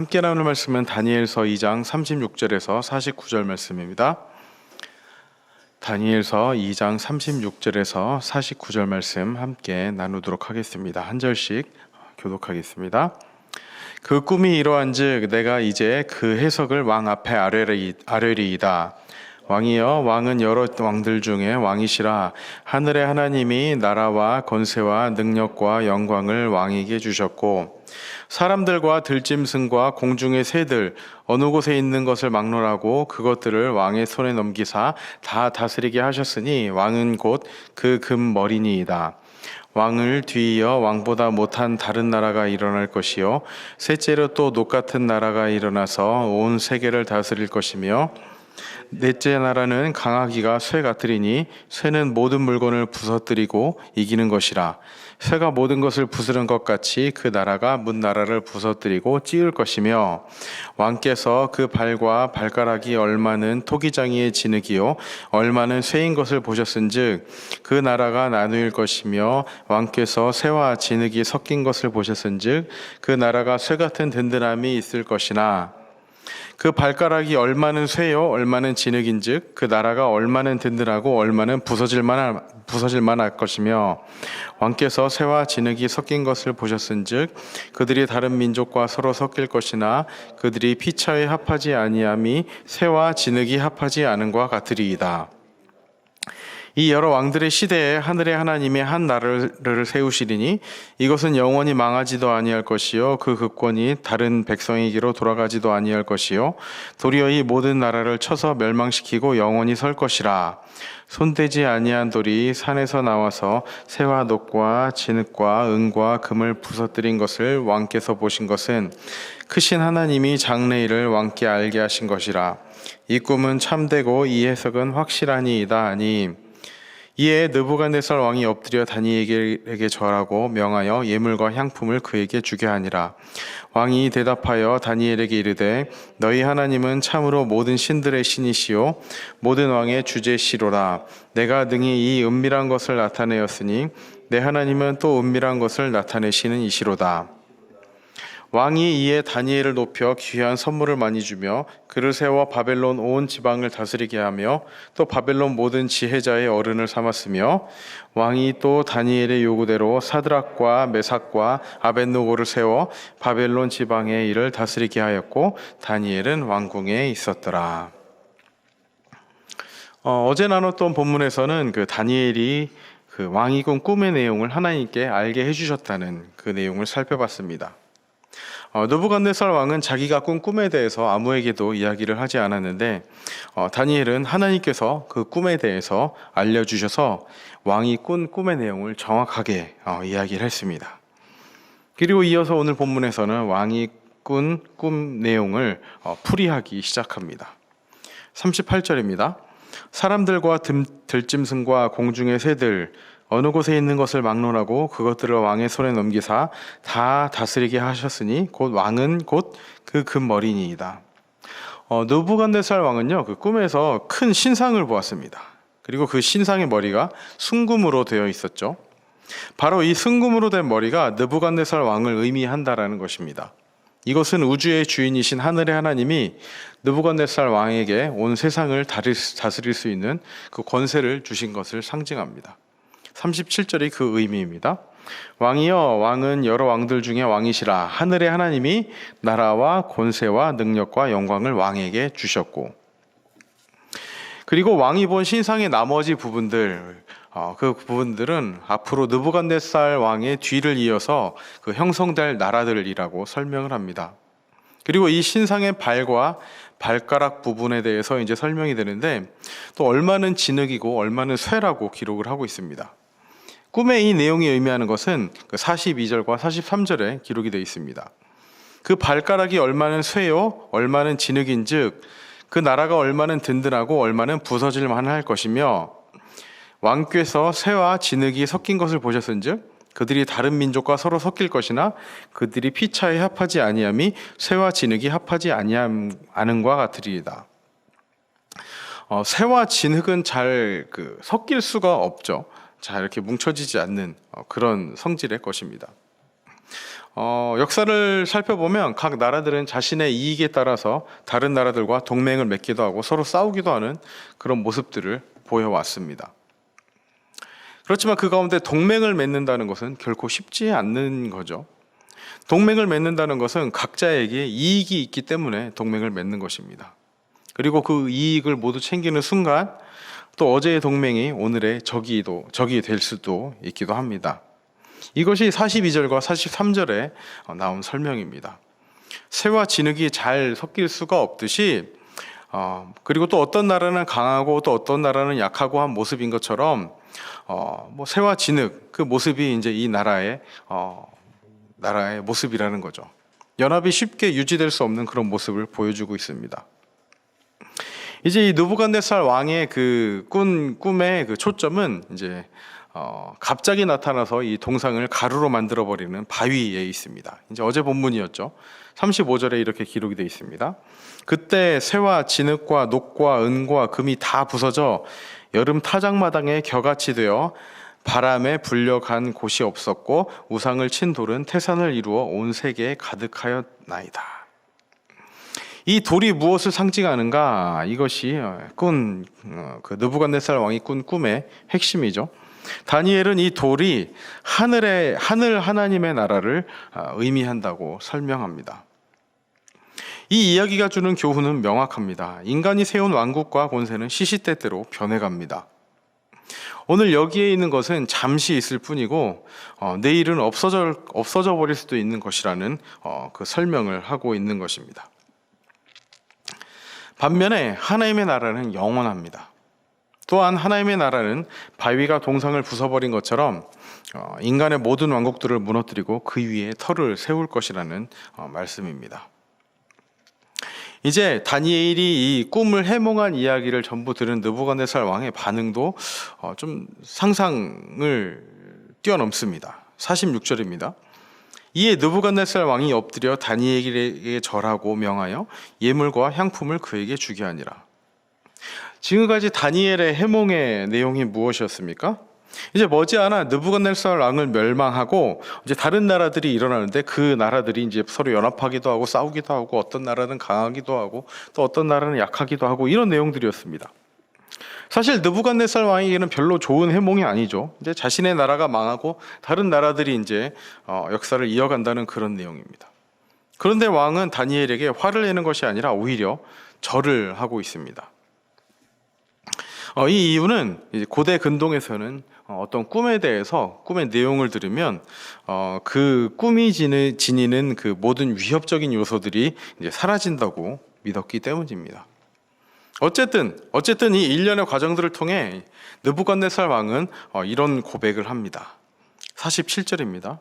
함께 나눌 말씀은 다니엘서 2장 36절에서 49절 말씀입니다. 다니엘서 2장 36절에서 49절 말씀 함께 나누도록 하겠습니다. 한 절씩 교독하겠습니다. 그 꿈이 이러한즉 내가 이제 그 해석을 왕 앞에 아뢰리이다. 왕이여, 왕은 여러 왕들 중에 왕이시라. 하늘의 하나님이 나라와 권세와 능력과 영광을 왕에게 주셨고 사람들과 들짐승과 공중의 새들 어느 곳에 있는 것을 막론하고 그것들을 왕의 손에 넘기사 다 다스리게 하셨으니 왕은 곧 그 금머리니이다. 왕을 뒤이어 왕보다 못한 다른 나라가 일어날 것이요 셋째로 또 녹 같은 나라가 일어나서 온 세계를 다스릴 것이며 넷째 나라는 강하기가 쇠 같으리니 쇠는 모든 물건을 부서뜨리고 이기는 것이라. 쇠가 모든 것을 부수는 것 같이 그 나라가 문 나라를 부서뜨리고 찌을 것이며 왕께서 그 발과 발가락이 얼마는 토기장이의 진흙이요 얼마는 쇠인 것을 보셨은즉 그 나라가 나누일 것이며 왕께서 쇠와 진흙이 섞인 것을 보셨은즉 그 나라가 쇠 같은 든든함이 있을 것이나 그 발가락이 얼마는 쇠요 얼마는 진흙인즉 그 나라가 얼마는 든든하고 얼마는 부서질 만할 것이며 왕께서 쇠와 진흙이 섞인 것을 보셨은즉 그들이 다른 민족과 서로 섞일 것이나 그들이 피차에 합하지 아니함이 쇠와 진흙이 합하지 않은과 같으리이다. 이 여러 왕들의 시대에 하늘의 하나님이 한 나라를 세우시리니 이것은 영원히 망하지도 아니할 것이요 그 국권이 다른 백성에게로 돌아가지도 아니할 것이요 도리어 이 모든 나라를 쳐서 멸망시키고 영원히 설 것이라. 손대지 아니한 돌이 산에서 나와서 새와 녹과 진흙과 은과 금을 부서뜨린 것을 왕께서 보신 것은 크신 하나님이 장래일을 왕께 알게 하신 것이라. 이 꿈은 참되고 이 해석은 확실하니이다 하니 이에 느부갓네살 왕이 엎드려 다니엘에게 절하고 명하여 예물과 향품을 그에게 주게 하니라. 왕이 대답하여 다니엘에게 이르되 너희 하나님은 참으로 모든 신들의 신이시요 모든 왕의 주제시로라. 내가 능히 이 은밀한 것을 나타내었으니 내 하나님은 또 은밀한 것을 나타내시는 이시로다. 왕이 이에 다니엘을 높여 귀한 선물을 많이 주며 그를 세워 바벨론 온 지방을 다스리게 하며 또 바벨론 모든 지혜자의 어른을 삼았으며 왕이 또 다니엘의 요구대로 사드락과 메삭과 아벳노고를 세워 바벨론 지방의 일을 다스리게 하였고 다니엘은 왕궁에 있었더라. 어제 나눴던 본문에서는 그 다니엘이 그 왕이 꾼 꿈의 내용을 하나님께 알게 해주셨다는 그 내용을 살펴봤습니다. 느부갓네살 왕은 자기가 꾼 꿈에 대해서 아무에게도 이야기를 하지 않았는데 다니엘은 하나님께서 그 꿈에 대해서 알려주셔서 왕이 꾼 꿈의 내용을 정확하게 이야기를 했습니다. 그리고 이어서 오늘 본문에서는 왕이 꾼 꿈 내용을 풀이하기 시작합니다. 38절입니다. 사람들과 들짐승과 공중의 새들 어느 곳에 있는 것을 막론하고 그것들을 왕의 손에 넘기사 다 다스리게 하셨으니 곧 왕은 곧 그 금머리니이다. 느부갓네살 왕은요 그 꿈에서 큰 신상을 보았습니다. 그리고 그 신상의 머리가 순금으로 되어 있었죠. 바로 이 순금으로 된 머리가 느부갓네살 왕을 의미한다라는 것입니다. 이것은 우주의 주인이신 하늘의 하나님이 느부갓네살 왕에게 온 세상을 다스릴 수 있는 그 권세를 주신 것을 상징합니다. 37절이 그 의미입니다. 왕이여, 왕은 여러 왕들 중에 왕이시라. 하늘의 하나님이 나라와 권세와 능력과 영광을 왕에게 주셨고, 그리고 왕이 본 신상의 나머지 부분들, 그 부분들은 앞으로 느부갓네살 왕의 뒤를 이어서 그 형성될 나라들이라고 설명을 합니다. 그리고 이 신상의 발과 발가락 부분에 대해서 이제 설명이 되는데 또 얼마는 진흙이고 얼마는 쇠라고 기록을 하고 있습니다. 꿈의 이 내용이 의미하는 것은 그 42절과 43절에 기록이 되어 있습니다. 그 발가락이 얼마는 쇠요 얼마는 진흙인즉 그 나라가 얼마는 든든하고 얼마는 부서질 만할 것이며 왕께서 쇠와 진흙이 섞인 것을 보셨은즉 그들이 다른 민족과 서로 섞일 것이나 그들이 피차에 합하지 아니함이 쇠와 진흙이 합하지 아니함과 같으리이다. 쇠와 진흙은 잘 섞일 수가 없죠. 잘 이렇게 뭉쳐지지 않는 그런 성질의 것입니다. 역사를 살펴보면 각 나라들은 자신의 이익에 따라서 다른 나라들과 동맹을 맺기도 하고 서로 싸우기도 하는 그런 모습들을 보여왔습니다. 그렇지만 그 가운데 동맹을 맺는다는 것은 결코 쉽지 않는 거죠. 동맹을 맺는다는 것은 각자에게 이익이 있기 때문에 동맹을 맺는 것입니다. 그리고 그 이익을 모두 챙기는 순간 또 어제의 동맹이 오늘의 적이 될 수도 있기도 합니다. 이것이 42절과 43절에 나온 설명입니다. 새와 진흙이 잘 섞일 수가 없듯이 그리고 또 어떤 나라는 강하고 또 어떤 나라는 약하고 한 모습인 것처럼 새와 진흙 그 모습이 이제 이 나라의 모습이라는 거죠. 연합이 쉽게 유지될 수 없는 그런 모습을 보여주고 있습니다. 이제 이 느부갓네살 왕의 그 꿈의 그 초점은 이제 갑자기 나타나서 이 동상을 가루로 만들어 버리는 바위에 있습니다. 이제 어제 본문이었죠. 35절에 이렇게 기록이 되어 있습니다. 그때 새와 진흙과 녹과 은과 금이 다 부서져 여름 타작마당에 겨같이 되어 바람에 불려간 곳이 없었고 우상을 친 돌은 태산을 이루어 온 세계에 가득하였나이다. 이 돌이 무엇을 상징하는가? 이것이 그 느부갓네살 왕이 꾼 꿈의 핵심이죠. 다니엘은 이 돌이 하늘 하나님의 나라를 의미한다고 설명합니다. 이 이야기가 주는 교훈은 명확합니다. 인간이 세운 왕국과 권세는 시시때때로 변해갑니다. 오늘 여기에 있는 것은 잠시 있을 뿐이고 내일은 없어져 버릴 수도 있는 것이라는 그 설명을 하고 있는 것입니다. 반면에 하나님의 나라는 영원합니다. 또한 하나님의 나라는 바위가 동상을 부숴버린 것처럼 인간의 모든 왕국들을 무너뜨리고 그 위에 터를 세울 것이라는 말씀입니다. 이제 다니엘이 이 꿈을 해몽한 이야기를 전부 들은 느부갓네살 왕의 반응도 좀 상상을 뛰어넘습니다. 46절입니다. 이에 느부갓네살 왕이 엎드려 다니엘에게 절하고 명하여 예물과 향품을 그에게 주게 하니라. 지금까지 다니엘의 해몽의 내용이 무엇이었습니까? 이제 머지않아 느부갓네살 왕을 멸망하고 이제 다른 나라들이 일어나는데 그 나라들이 이제 서로 연합하기도 하고 싸우기도 하고 어떤 나라는 강하기도 하고 또 어떤 나라는 약하기도 하고 이런 내용들이었습니다. 사실 느부갓네살 왕에게는 별로 좋은 해몽이 아니죠. 이제 자신의 나라가 망하고 다른 나라들이 이제 역사를 이어간다는 그런 내용입니다. 그런데 왕은 다니엘에게 화를 내는 것이 아니라 오히려 절을 하고 있습니다. 이 이유는 이제 고대 근동에서는 어떤 꿈에 대해서 꿈의 내용을 들으면 그 꿈이 지니는 그 모든 위협적인 요소들이 이제 사라진다고 믿었기 때문입니다. 어쨌든 이 일련의 과정들을 통해 느부갓네살 왕은 이런 고백을 합니다. 47절입니다.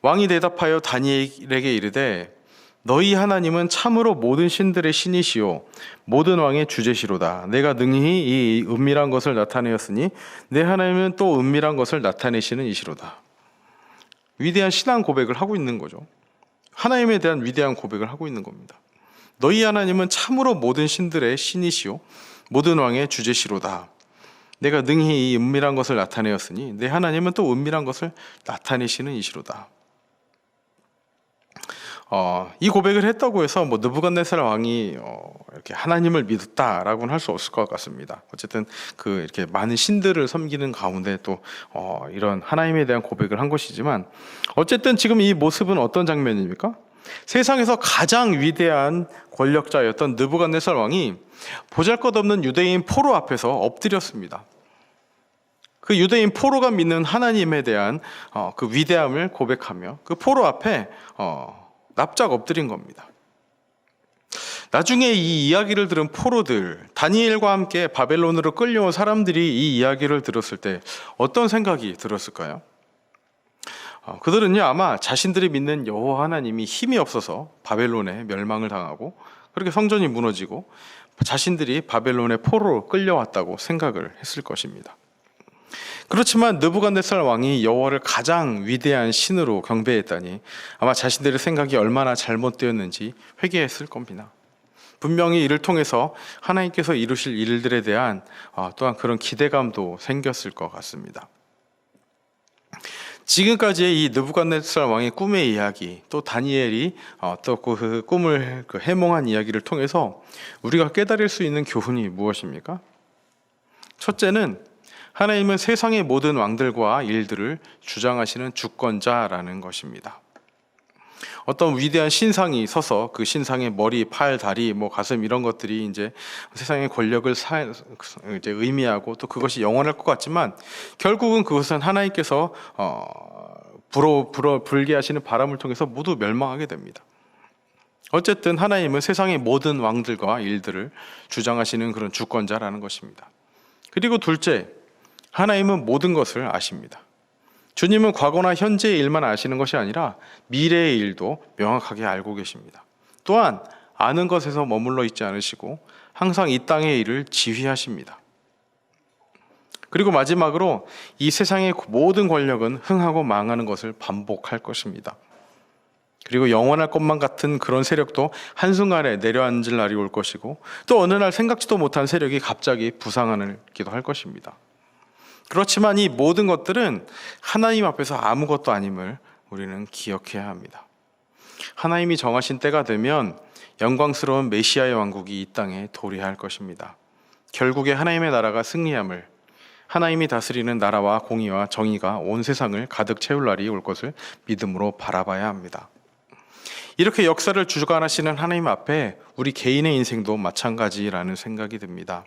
왕이 대답하여 다니엘에게 이르되 너희 하나님은 참으로 모든 신들의 신이시요 모든 왕의 주제시로다. 내가 능히 이 은밀한 것을 나타내었으니 내 하나님은 또 은밀한 것을 나타내시는 이시로다. 위대한 신앙 고백을 하고 있는 거죠. 하나님에 대한 위대한 고백을 하고 있는 겁니다. 너희 하나님은 참으로 모든 신들의 신이시요 모든 왕의 주제시로다. 내가 능히 이 은밀한 것을 나타내었으니 내 하나님은 또 은밀한 것을 나타내시는 이시로다. 이 고백을 했다고 해서 느부갓네살 왕이 이렇게 하나님을 믿었다라고는 할 수 없을 것 같습니다. 어쨌든 그 이렇게 많은 신들을 섬기는 가운데 또 이런 하나님에 대한 고백을 한 것이지만 어쨌든 지금 이 모습은 어떤 장면입니까? 세상에서 가장 위대한 권력자였던 느부갓네살 왕이 보잘것없는 유대인 포로 앞에서 엎드렸습니다. 그 유대인 포로가 믿는 하나님에 대한 그 위대함을 고백하며 그 포로 앞에 납작 엎드린 겁니다. 나중에 이 이야기를 들은 포로들, 다니엘과 함께 바벨론으로 끌려온 사람들이 이 이야기를 들었을 때 어떤 생각이 들었을까요? 그들은요 아마 자신들이 믿는 여호와 하나님이 힘이 없어서 바벨론에 멸망을 당하고 그렇게 성전이 무너지고 자신들이 바벨론의 포로로 끌려왔다고 생각을 했을 것입니다. 그렇지만 느부갓네살 왕이 여호와를 가장 위대한 신으로 경배했다니 아마 자신들의 생각이 얼마나 잘못되었는지 회개했을 겁니다. 분명히 이를 통해서 하나님께서 이루실 일들에 대한 또한 그런 기대감도 생겼을 것 같습니다. 지금까지의 이 느부갓네살 왕의 꿈의 이야기, 또 다니엘이 또 그 꿈을 해몽한 이야기를 통해서 우리가 깨달을 수 있는 교훈이 무엇입니까? 첫째는 하나님은 세상의 모든 왕들과 일들을 주장하시는 주권자라는 것입니다. 어떤 위대한 신상이 서서 그 신상의 머리, 팔, 다리, 가슴 이런 것들이 이제 세상의 권력을 이제 의미하고 또 그것이 영원할 것 같지만 결국은 그것은 하나님께서 불게 하시는 바람을 통해서 모두 멸망하게 됩니다. 어쨌든 하나님은 세상의 모든 왕들과 일들을 주장하시는 그런 주권자라는 것입니다. 그리고 둘째, 하나님은 모든 것을 아십니다. 주님은 과거나 현재의 일만 아시는 것이 아니라 미래의 일도 명확하게 알고 계십니다. 또한 아는 것에서 머물러 있지 않으시고 항상 이 땅의 일을 지휘하십니다. 그리고 마지막으로 이 세상의 모든 권력은 흥하고 망하는 것을 반복할 것입니다. 그리고 영원할 것만 같은 그런 세력도 한순간에 내려앉을 날이 올 것이고 또 어느 날 생각지도 못한 세력이 갑자기 부상하기도 할 것입니다. 그렇지만 이 모든 것들은 하나님 앞에서 아무것도 아님을 우리는 기억해야 합니다. 하나님이 정하신 때가 되면 영광스러운 메시아의 왕국이 이 땅에 도래할 것입니다. 결국에 하나님의 나라가 승리함을, 하나님이 다스리는 나라와 공의와 정의가 온 세상을 가득 채울 날이 올 것을 믿음으로 바라봐야 합니다. 이렇게 역사를 주관하시는 하나님 앞에 우리 개인의 인생도 마찬가지라는 생각이 듭니다.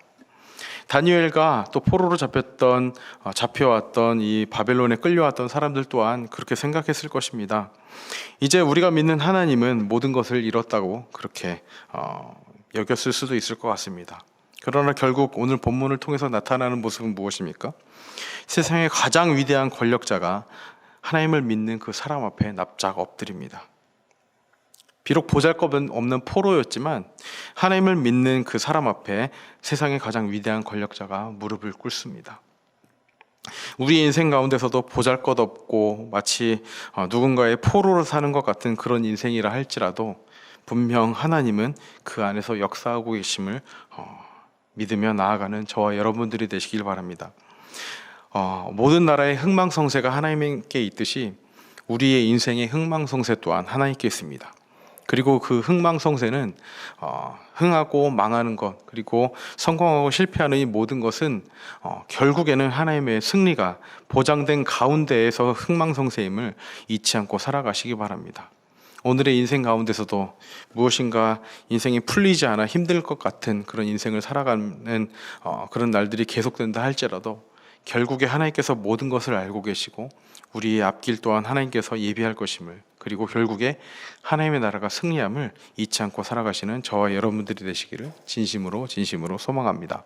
다니엘과 또 포로로 잡혀왔던 이 바벨론에 끌려왔던 사람들 또한 그렇게 생각했을 것입니다. 이제 우리가 믿는 하나님은 모든 것을 잃었다고 그렇게 여겼을 수도 있을 것 같습니다. 그러나 결국 오늘 본문을 통해서 나타나는 모습은 무엇입니까? 세상의 가장 위대한 권력자가 하나님을 믿는 그 사람 앞에 납작 엎드립니다. 비록 보잘것없는 포로였지만 하나님을 믿는 그 사람 앞에 세상의 가장 위대한 권력자가 무릎을 꿇습니다. 우리 인생 가운데서도 보잘것없고 마치 누군가의 포로로 사는 것 같은 그런 인생이라 할지라도 분명 하나님은 그 안에서 역사하고 계심을 믿으며 나아가는 저와 여러분들이 되시길 바랍니다. 모든 나라의 흥망성쇠가 하나님께 있듯이 우리의 인생의 흥망성쇠 또한 하나님께 있습니다. 그리고 그 흥망성쇠는 흥하고 망하는 것, 그리고 성공하고 실패하는 이 모든 것은 결국에는 하나님의 승리가 보장된 가운데에서 흥망성쇠임을 잊지 않고 살아가시기 바랍니다. 오늘의 인생 가운데서도 무엇인가 인생이 풀리지 않아 힘들 것 같은 그런 인생을 살아가는 그런 날들이 계속된다 할지라도 결국에 하나님께서 모든 것을 알고 계시고 우리의 앞길 또한 하나님께서 예비할 것임을, 그리고 결국에 하나님의 나라가 승리함을 잊지 않고 살아가시는 저와 여러분들이 되시기를 진심으로 소망합니다.